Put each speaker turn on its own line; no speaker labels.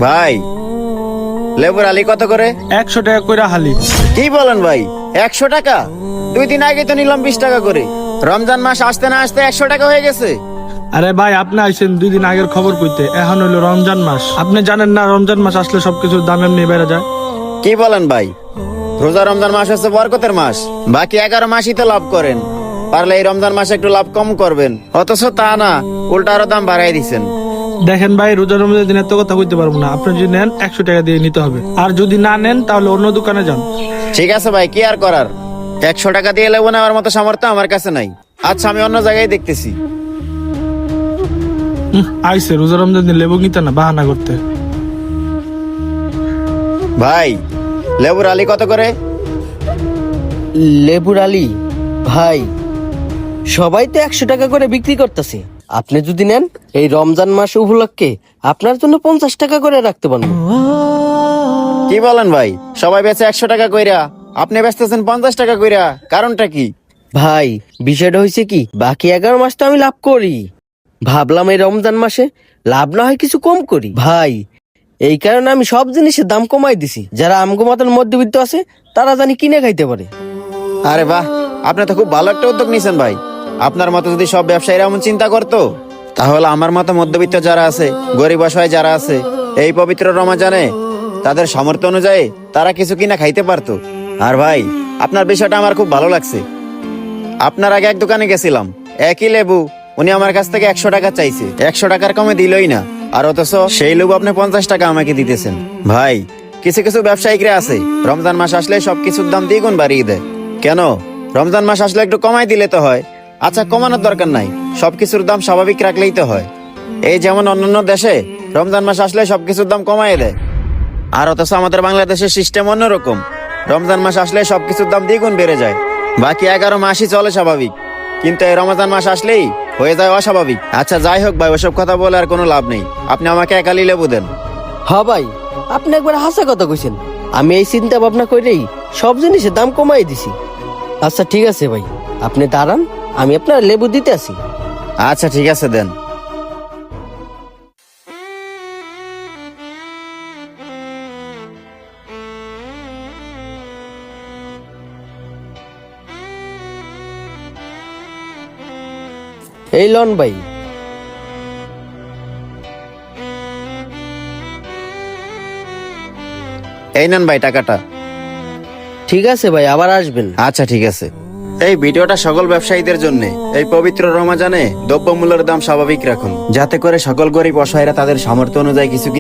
ভাই, লেবুর আলি কত করে?
100 টাকা করে হালি।
কি বলেন ভাই, 100 টাকা? 2 দিন আগে তো নিলাম 20 টাকা করে। রমজান মাস আসতে না আসতে 100 টাকা হয়ে গেছে।
আরে ভাই, আপনি আইছেন 2 দিন আগের খবর কইতে, এখন হইলো রমজান মাস। আপনি জানেন না রমজান মাস আসলে সবকিছুর দাম এমনি বেড়ে যায়।
কি বলেন ভাই, রোজা রমজান মাস হচ্ছে বরকতের মাস, বাকি 11 মাসই তো লাভ করেন, পারলে এই রমজান মাসে একটু লাভ কম করবেন। অথচ তা না, উল্টা আরো দাম বাড়াই দিচ্ছেন।
দেখেন ভাই, রোজা রমজানের দিন এত কথা কইতে পারবো না। আপনি যদি নেন 100 টাকা দিয়ে নিতে হবে, আর যদি না নেন তাহলে অন্য দোকানে যান।
ঠিক আছে ভাই, কি আর করার, 100 টাকা দিয়ে লেবু নেওয়ার মতো সামর্থ্য আমার কাছে নাই। আচ্ছা, আমি অন্য জায়গায় দেখতেছি।
আইসে রোজা রমজান দিন লেবু কিনতে না বাহানা করতে।
ভাই, লেবুর আলি কত করে?
লেবুর আলী ভাই, সবাই তো 100 টাকা করে বিক্রি করতেছে। আপনি যদি নেন এই রমজান মাস উপলক্ষে আপনার জন্য 50 টাকা করে রাখতে পারবো।
কি বলেন ভাই, সবাই বেচে 100 টাকা কইরা, আপনি বেচতেছেন 50 টাকা কইরা, কারণটা কি?
ভাই, বিষয়টা হয়েছে কি, বাকি 11 মাস তো আমি লাভ করি, ভাবলাম এই রমজান মাসে লাভ না হয় কিছু কম করি ভাই। এই কারণে আমি সব জিনিসের দাম কমাই দিছি, যারা আমগো মতন মধ্যবিত্ত আছে তারা জানি কিনে খাইতে পারে।
আরে বাহ, আপনি তো খুব ভালো একটা উদ্যোগ নিয়েছেন ভাই। আপনার মতো যদি সব ব্যবসায়ীরা এমন চিন্তা করতো, তাহলে আমার মতো মধ্যবিত্ত যারা আছে, গরিব অসহায় যারা আছে, এই পবিত্র রমজানে তাদের সামর্থ্য অনুযায়ী তারা কিছু কিনা খাইতে পারতো। আর ভাই, আপনার বিষয়টা আমার খুব ভালো লাগছে। আপনার আগে এক দোকানে গেছিলাম, একই লেবু উনি আমার কাছ থেকে 100 টাকা চাইছে, 100 টাকার কমে দিলই না। আর অথচ সেই লেবু আপনি 50 টাকা আমাকে দিতেছেন। ভাই, কিছু কিছু ব্যবসায়িকরা আছে রমজান মাস আসলে সবকিছুর দাম দ্বিগুণ বাড়িয়ে দেয়। কেন? রমজান মাস আসলে একটু কমাই দিলে তো হয়। আচ্ছা, কমানোর দরকার নাই, সবকিছুর দাম স্বাভাবিক রাখলেই তো হয়। এই যেমন অন্যান্য দেশে রমজান মাস আসলে সবকিছুর দাম কমাই দেয়, আর অথচ আমাদের বাংলাদেশের সিস্টেম অন্যরকম। রমজান মাস আসলে সবকিছুর দাম দ্বিগুণ বেড়ে যায়, বাকি 11 মাসই চলে স্বাভাবিক, কিন্তু এই রমজান মাস আসলেই হয়ে যায় অস্বাভাবিক। আচ্ছা যাই হোক ভাই, ওসব কথা বলে আর কোনো লাভ নেই, আপনি আমাকে একালি লেবু দেন।
হ্যাঁ ভাই, আপনি একবার হাসা কথা কইছেন, আমি এই চিন্তা ভাবনা করেই সব জিনিসের দাম কমাই দিছি। আচ্ছা ঠিক আছে ভাই, আপনি দাঁড়ান, আমি আপনার লেবু দিতে আসি।
আচ্ছা ঠিক আছে, দেন।
এই লন ভাই।
এই নেন ভাই টাকাটা।
ঠিক আছে ভাই, আবার আসবেন।
আচ্ছা ঠিক আছে। এই ভিডিওটা সকল ব্যবসায়ীদের জন্য। এই পবিত্র রমজানে দ্রব্যমূল্যের দাম স্বাভাবিক রাখুন, যাতে করে সকল গরিব অসহায়রা তাদের সামর্থ্য অনুযায়ী কিছু